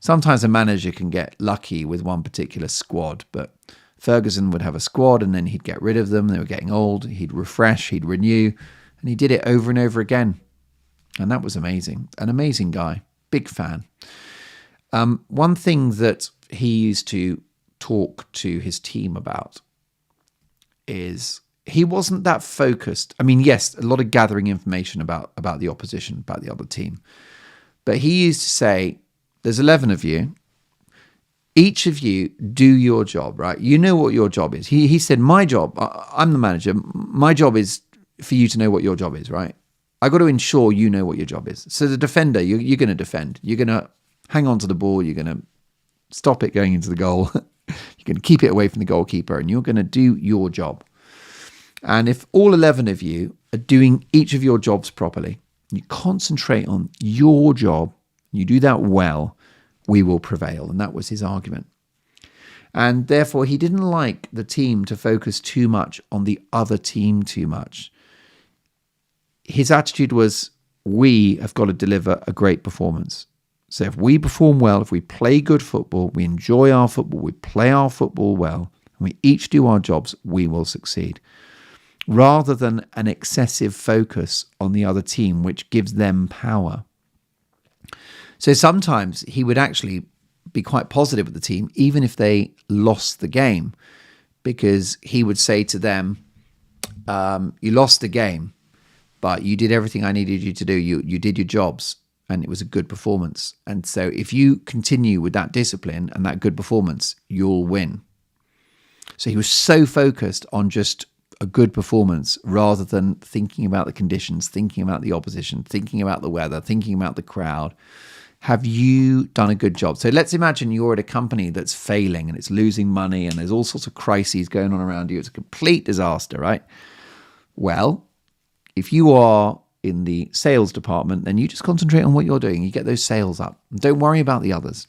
Sometimes a manager can get lucky with one particular squad, but Ferguson would have a squad and then he'd get rid of them. They were getting old. He'd refresh, he'd renew, and he did it over and over again. And that was amazing. An amazing guy. Big fan. One thing that he used to talk to his team about is he wasn't that focused. I mean, yes, a lot of gathering information about the opposition, about the other team. But he used to say, there's 11 of you. Each of you do your job, right? You know what your job is. He said, my job, I'm the manager. My job is for you to know what your job is, right? I got to ensure you know what your job is. So the defender, you're going to defend. You're going to hang on to the ball. You're going to stop it going into the goal. You're going to keep it away from the goalkeeper, and you're going to do your job. And if all 11 of you are doing each of your jobs properly, you concentrate on your job, you do that well, we will prevail. And that was his argument. And therefore, he didn't like the team to focus too much on the other team too much. His attitude was, we have got to deliver a great performance. So if we perform well, if we play good football, we enjoy our football, we play our football well, and we each do our jobs, we will succeed. Rather than an excessive focus on the other team, which gives them power. So sometimes he would actually be quite positive with the team, even if they lost the game, because he would say to them, you lost the game, but you did everything I needed you to do. You did your jobs, and it was a good performance. And so if you continue with that discipline and that good performance, you'll win. So he was so focused on just a good performance rather than thinking about the conditions, thinking about the opposition, thinking about the weather, thinking about the crowd. Have you done a good job? So let's imagine you're at a company that's failing and it's losing money and there's all sorts of crises going on around you. It's a complete disaster, right? Well, if you are in the sales department, then you just concentrate on what you're doing. You get those sales up. Don't worry about the others.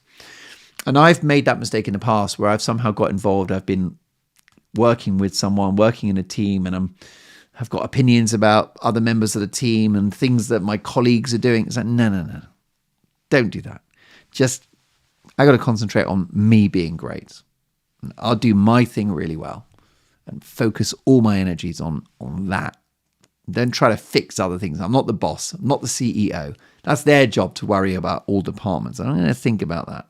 And I've made that mistake in the past where I've somehow got involved. I've been working with someone, working in a team, and I've got opinions about other members of the team and things that my colleagues are doing. It's like, no. Don't do that. Just, I got to concentrate on me being great. And I'll do my thing really well and focus all my energies on that. Don't try to fix other things. I'm not the boss. I'm not the CEO. That's their job to worry about all departments. I'm going to think about that.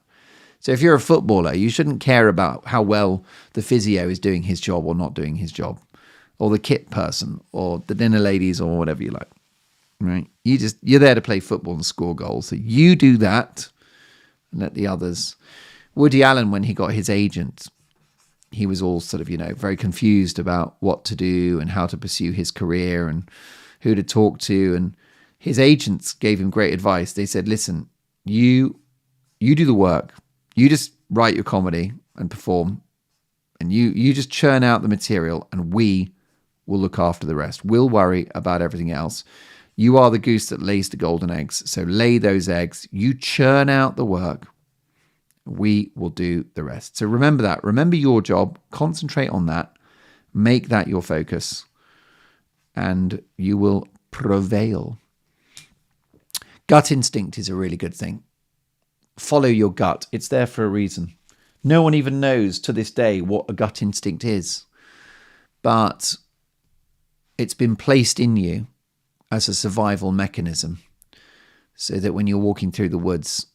So if you're a footballer, you shouldn't care about how well the physio is doing his job or not doing his job, or the kit person, or the dinner ladies, or whatever you like. Right? You're there to play football and score goals. So you do that and let the others. Woody Allen, when he got his agent, he was all sort of, very confused about what to do and how to pursue his career and who to talk to. And his agents gave him great advice. They said, listen, you do the work. You just write your comedy and perform, and you just churn out the material, and we will look after the rest. We'll worry about everything else. You are the goose that lays the golden eggs, so lay those eggs. You churn out the work. We will do the rest. So remember that. Remember your job. Concentrate on that. Make that your focus, and you will prevail. Gut instinct is a really good thing. Follow your gut. It's there for a reason. No one even knows to this day what a gut instinct is. But it's been placed in you as a survival mechanism, so that when you're walking through the woods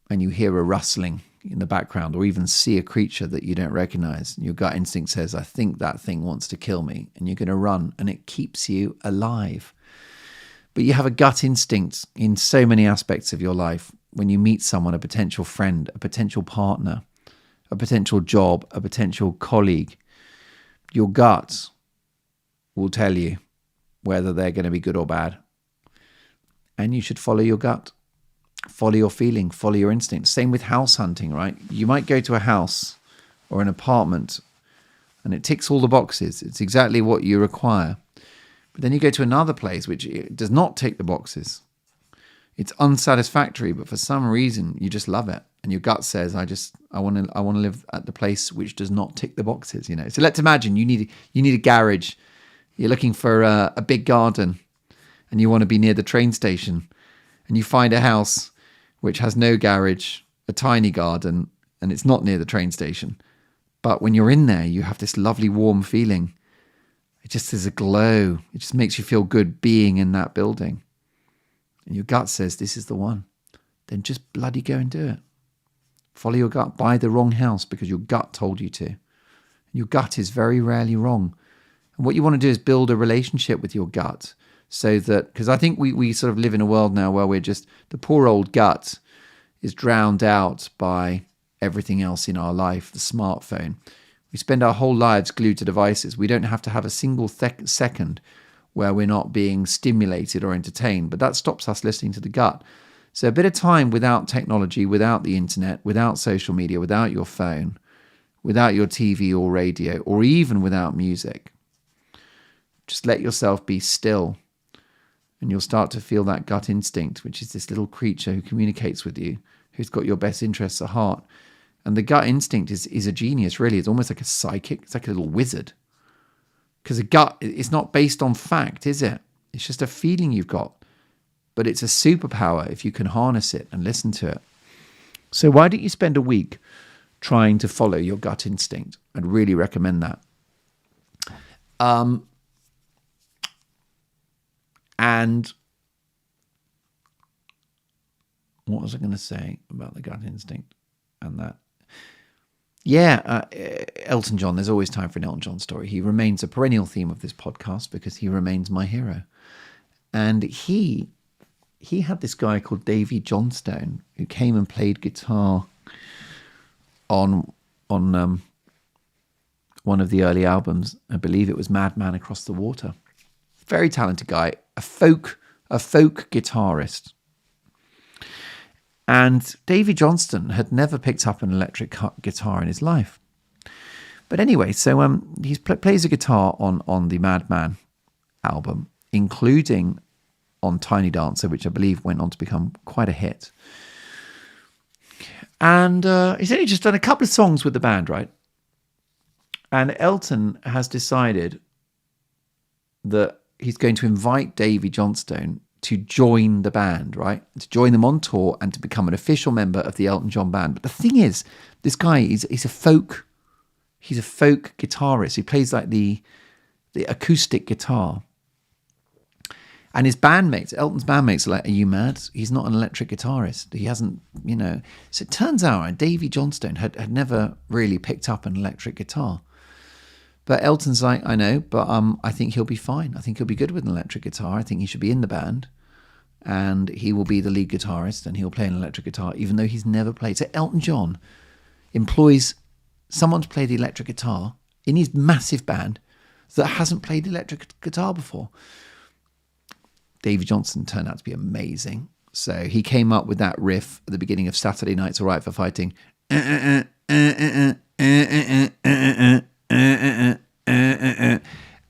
and you hear a rustling, in the background, or even see a creature that you don't recognize. Your gut instinct says, I think that thing wants to kill me, and you're going to run, and it keeps you alive. But you have a gut instinct in so many aspects of your life. When you meet someone, a potential friend, a potential partner, a potential job, a potential colleague, your gut will tell you whether they're going to be good or bad. And you should follow your gut, follow your feeling, follow your instinct. Same with house hunting, right? You might go to a house or an apartment and it ticks all the boxes. It's exactly what you require. But then you go to another place which does not tick the boxes. It's unsatisfactory, but for some reason you just love it. And your gut says, I want to live at the place which does not tick the boxes, So let's imagine you need a garage. You're looking for a big garden and you want to be near the train station, and you find a house which has no garage, a tiny garden, and it's not near the train station. But when you're in there, you have this lovely warm feeling. It just is a glow. It just makes you feel good being in that building. And your gut says, this is the one. Then just bloody go and do it. Follow your gut. Buy the wrong house because your gut told you to. And your gut is very rarely wrong. And what you want to do is build a relationship with your gut, so that, because I think we sort of live in a world now where we're just, the poor old gut is drowned out by everything else in our life, the smartphone. We spend our whole lives glued to devices. We don't have to have a single second where we're not being stimulated or entertained, but that stops us listening to the gut. So a bit of time without technology, without the internet, without social media, without your phone, without your TV or radio, or even without music. Just let yourself be still, and you'll start to feel that gut instinct, which is this little creature who communicates with you, who's got your best interests at heart. And the gut instinct is a genius, really. It's almost like a psychic. It's like a little wizard. Because a gut is not based on fact, is it? It's just a feeling you've got. But it's a superpower if you can harness it and listen to it. So why don't you spend a week trying to follow your gut instinct? I'd really recommend that. And what was I going to say about the gut instinct and that? Yeah, Elton John. There's always time for an Elton John story. He remains a perennial theme of this podcast because he remains my hero. And he had this guy called Davy Johnstone who came and played guitar on one of the early albums. I believe it was Madman Across the Water. Very talented guy, a folk guitarist. And Davy Johnstone had never picked up an electric guitar in his life. But anyway, so he plays a guitar on the Madman album, including on Tiny Dancer, which I believe went on to become quite a hit. And he's only just done a couple of songs with the band, right? And Elton has decided that he's going to invite Davy Johnstone to join the band, right? To join them on tour and to become an official member of the Elton John band. But the thing is, this guy he's a folk guitarist. He plays like the acoustic guitar. And his bandmates, Elton's bandmates, are like, are you mad? He's not an electric guitarist. He hasn't, So it turns out Davy Johnstone had never really picked up an electric guitar. But Elton's like, I know, but I think he'll be fine. I think he'll be good with an electric guitar. I think he should be in the band. And he will be the lead guitarist and he'll play an electric guitar, even though he's never played. So Elton John employs someone to play the electric guitar in his massive band that hasn't played electric guitar before. Davy Johnstone turned out to be amazing. So he came up with that riff at the beginning of Saturday Night's All Right for Fighting.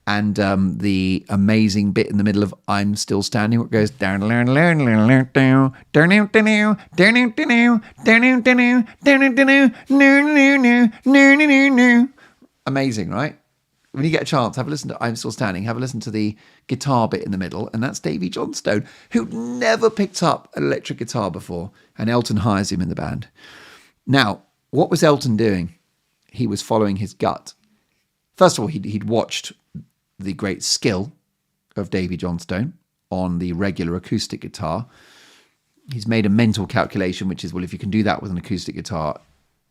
And the amazing bit in the middle of I'm Still Standing, where it goes down, amazing, right? When you get a chance, have a listen to I'm Still Standing, have a listen to the guitar bit in the middle, and that's Davy Johnstone, who'd never picked up an electric guitar before, and Elton hires him in the band. Now, what was Elton doing? He was following his gut. First of all, he'd watched the great skill of Davy Johnstone on the regular acoustic guitar. He's made a mental calculation, which is, well, if you can do that with an acoustic guitar,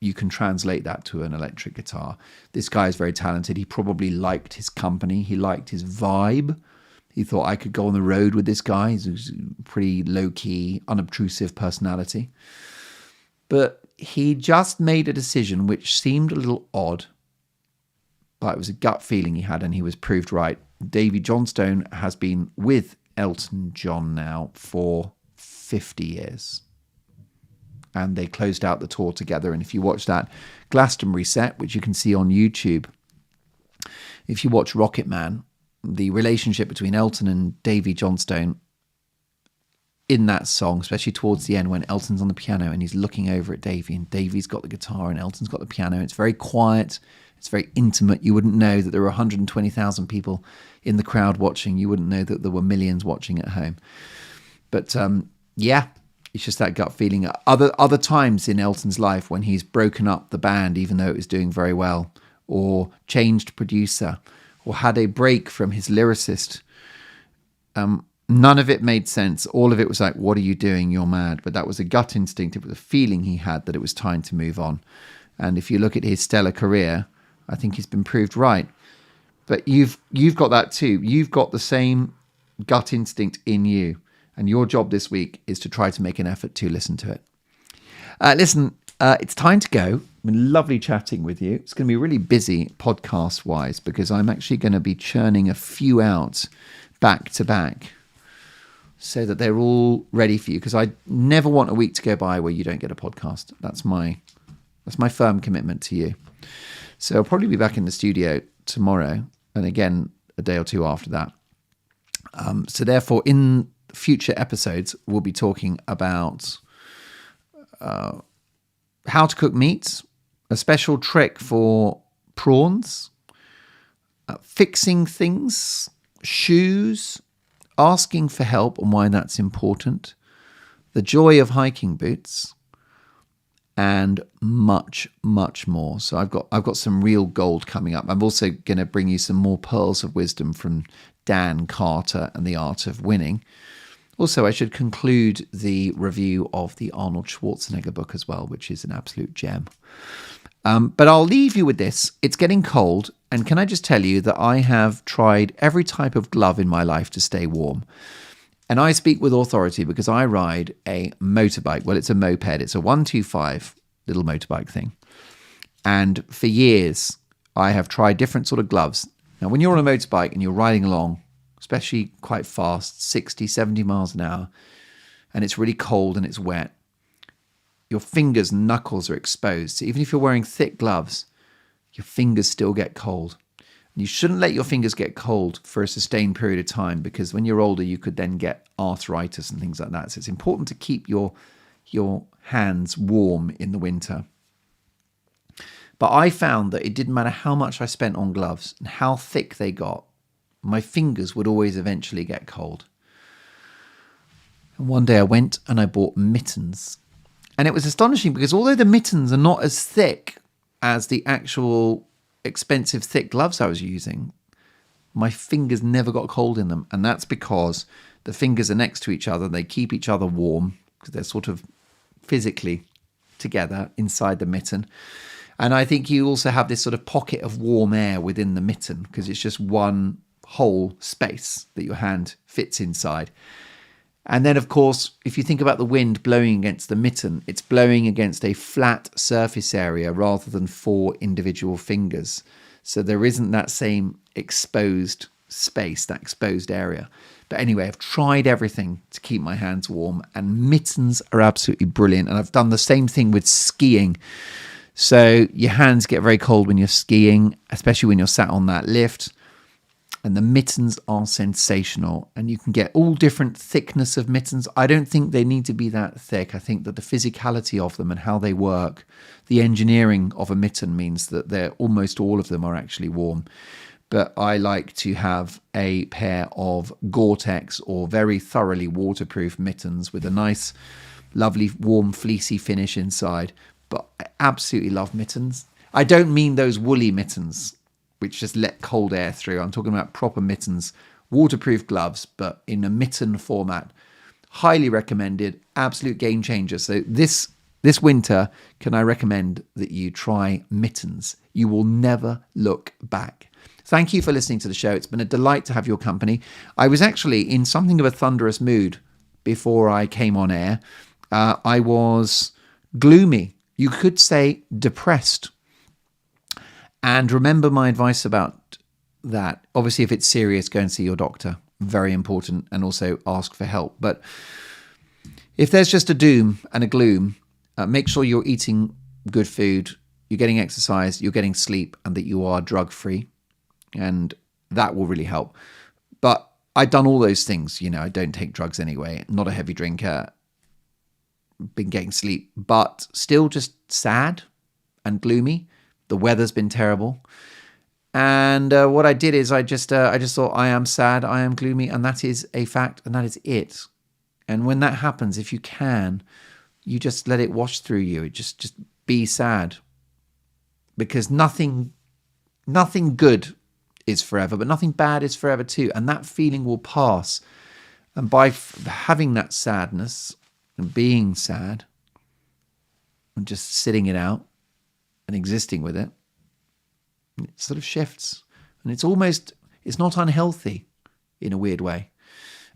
you can translate that to an electric guitar. This guy is very talented. He probably liked his company. He liked his vibe. He thought, I could go on the road with this guy. He's a pretty low-key, unobtrusive personality. But he just made a decision which seemed a little odd, but it was a gut feeling he had, and he was proved right. Davy Johnstone has been with Elton John now for 50 years. And they closed out the tour together. And if you watch that Glastonbury set, which you can see on YouTube, if you watch Rocket Man, the relationship between Elton and Davy Johnstone in that song, especially towards the end when Elton's on the piano and he's looking over at Davy, and Davy's got the guitar and Elton's got the piano. It's very quiet. It's very intimate. You wouldn't know that there were 120,000 people in the crowd watching. You wouldn't know that there were millions watching at home. But yeah, it's just that gut feeling. Other times in Elton's life when he's broken up the band, even though it was doing very well, or changed producer, or had a break from his lyricist, none of it made sense. All of it was like, what are you doing? You're mad. But that was a gut instinct. It was a feeling he had that it was time to move on. And if you look at his stellar career, I think he's been proved right. But you've got that too. You've got the same gut instinct in you. And your job this week is to try to make an effort to listen to it. Listen, it's time to go. It's been lovely chatting with you. It's going to be really busy podcast-wise because I'm actually going to be churning a few out back to back so that they're all ready for you, because I never want a week to go by where you don't get a podcast. That's my firm commitment to you. So I'll probably be back in the studio tomorrow and again a day or two after that. So therefore, in future episodes, we'll be talking about how to cook meats, a special trick for prawns, fixing things, shoes, asking for help and why that's important, the joy of hiking boots, and much, much more. So I've got some real gold coming up. I'm also going to bring you some more pearls of wisdom from Dan Carter and the Art of Winning. Also, I should conclude the review of the Arnold Schwarzenegger book as well, which is an absolute gem. But I'll leave you with this. It's getting cold, and can I just tell you that I have tried every type of glove in my life to stay warm. And I speak with authority because I ride a motorbike. Well, it's a moped. It's a 125 little motorbike thing. And for years, I have tried different sort of gloves. Now, when you're on a motorbike and you're riding along, especially quite fast, 60, 70 miles an hour, and it's really cold and it's wet, your fingers and knuckles are exposed. So even if you're wearing thick gloves, your fingers still get cold. And you shouldn't let your fingers get cold for a sustained period of time, because when you're older, you could then get arthritis and things like that. So it's important to keep your hands warm in the winter. But I found that it didn't matter how much I spent on gloves and how thick they got, my fingers would always eventually get cold. And one day I went and I bought mittens. And it was astonishing because although the mittens are not as thick as the actual expensive thick gloves I was using, my fingers never got cold in them. And that's because the fingers are next to each other. They keep each other warm because they're sort of physically together inside the mitten. And I think you also have this sort of pocket of warm air within the mitten because it's just one whole space that your hand fits inside. And then, of course, if you think about the wind blowing against the mitten, it's blowing against a flat surface area rather than 4 individual fingers. So there isn't that same exposed space, that exposed area. But anyway, I've tried everything to keep my hands warm, and mittens are absolutely brilliant. And I've done the same thing with skiing. So your hands get very cold when you're skiing, especially when you're sat on that lift. And the mittens are sensational, and you can get all different thickness of mittens. I don't think they need to be that thick. I think that the physicality of them and how they work, the engineering of a mitten means that they're almost all of them are actually warm. But I like to have a pair of Gore-Tex or very thoroughly waterproof mittens with a nice, lovely, warm, fleecy finish inside. But I absolutely love mittens. I don't mean those woolly mittens which just let cold air through. I'm talking about proper mittens, waterproof gloves, but in a mitten format. Highly recommended, absolute game changer. So this This winter, can I recommend that you try mittens? You will never look back. Thank you for listening to the show. It's been a delight to have your company. I was actually in something of a thunderous mood before I came on air. I was gloomy. You could say depressed. And remember my advice about that. Obviously, if it's serious, go and see your doctor. Very important. And also ask for help. But if there's just a doom and a gloom, make sure you're eating good food, you're getting exercise, you're getting sleep, and that you are drug-free. And that will really help. But I've done all those things. I don't take drugs anyway. Not a heavy drinker. Been getting sleep. But still just sad and gloomy. The weather's been terrible. And what I did is I just thought, I am sad, I am gloomy. And that is a fact. And that is it. And when that happens, if you can, you just let it wash through you. Just be sad. Because nothing good is forever, but nothing bad is forever too. And that feeling will pass. And by having that sadness and being sad and just sitting it out and existing with it, it sort of shifts. And it's not unhealthy in a weird way.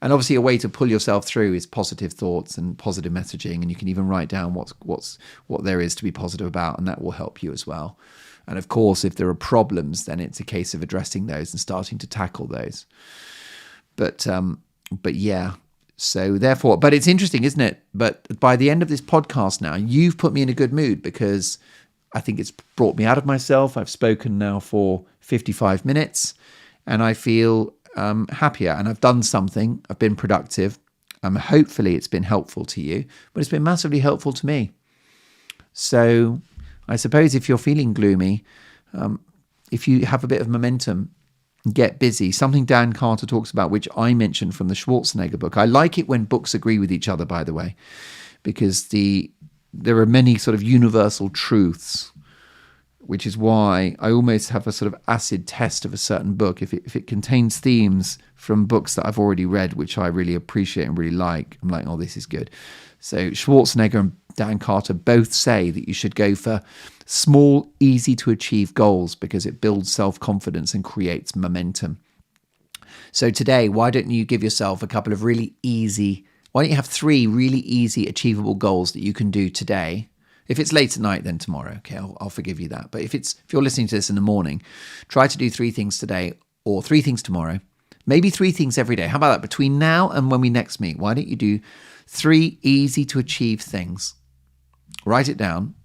And obviously a way to pull yourself through is positive thoughts and positive messaging. And you can even write down what there is to be positive about, and that will help you as well. And of course, if there are problems, then it's a case of addressing those and starting to tackle those. But yeah, so therefore, but it's interesting, isn't it? But by the end of this podcast now, you've put me in a good mood because I think it's brought me out of myself. I've spoken now for 55 minutes and I feel happier, and I've done something. I've been productive. Hopefully it's been helpful to you, but it's been massively helpful to me. So I suppose if you're feeling gloomy, if you have a bit of momentum, get busy. Something Dan Carter talks about, which I mentioned from the Schwarzenegger book. I like it when books agree with each other, by the way, because there are many sort of universal truths, which is why I almost have a sort of acid test of a certain book. If it contains themes from books that I've already read, which I really appreciate and really like, I'm like, oh, this is good. So Schwarzenegger and Dan Carter both say that you should go for small, easy to achieve goals because it builds self-confidence and creates momentum. So today, why don't you give yourself a couple of really easy, why don't you have 3 really easy achievable goals that you can do today? If it's late at night, then tomorrow, okay, I'll forgive you that. But if you're listening to this in the morning, try to do 3 things today or 3 things tomorrow, maybe 3 things every day. How about that? Between now and when we next meet, why don't you do 3 easy to achieve things? Write it down.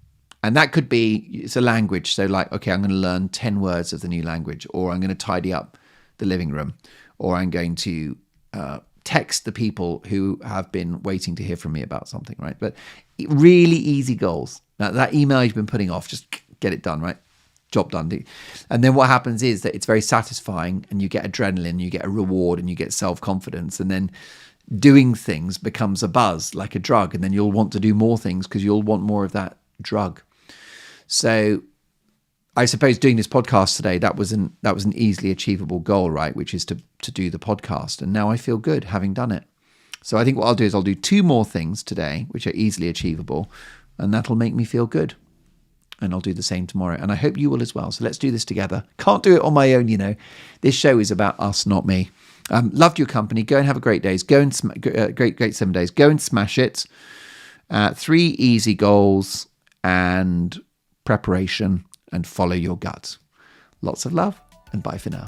And that could be, it's a language. So like, okay, I'm going to learn 10 words of the new language, or I'm going to tidy up the living room, or I'm going to text the people who have been waiting to hear from me about something, right? But really easy goals. Now, that email you've been putting off, just get it done, right? Job done. And then what happens is that it's very satisfying and you get adrenaline, you get a reward and you get self-confidence. And then doing things becomes a buzz, like a drug. And then you'll want to do more things because you'll want more of that drug. So I suppose doing this podcast today, that was an easily achievable goal, right? Which is to do the podcast. And now I feel good having done it. So I think what I'll do is I'll do 2 more things today, which are easily achievable, and that'll make me feel good. And I'll do the same tomorrow. And I hope you will as well. So let's do this together. Can't do it on my own, you know. This show is about us, not me. Loved your company. Go and have a great days. Go and great 7 days. Go and smash it. 3 easy goals and preparation, and follow your gut. Lots of love, and bye for now.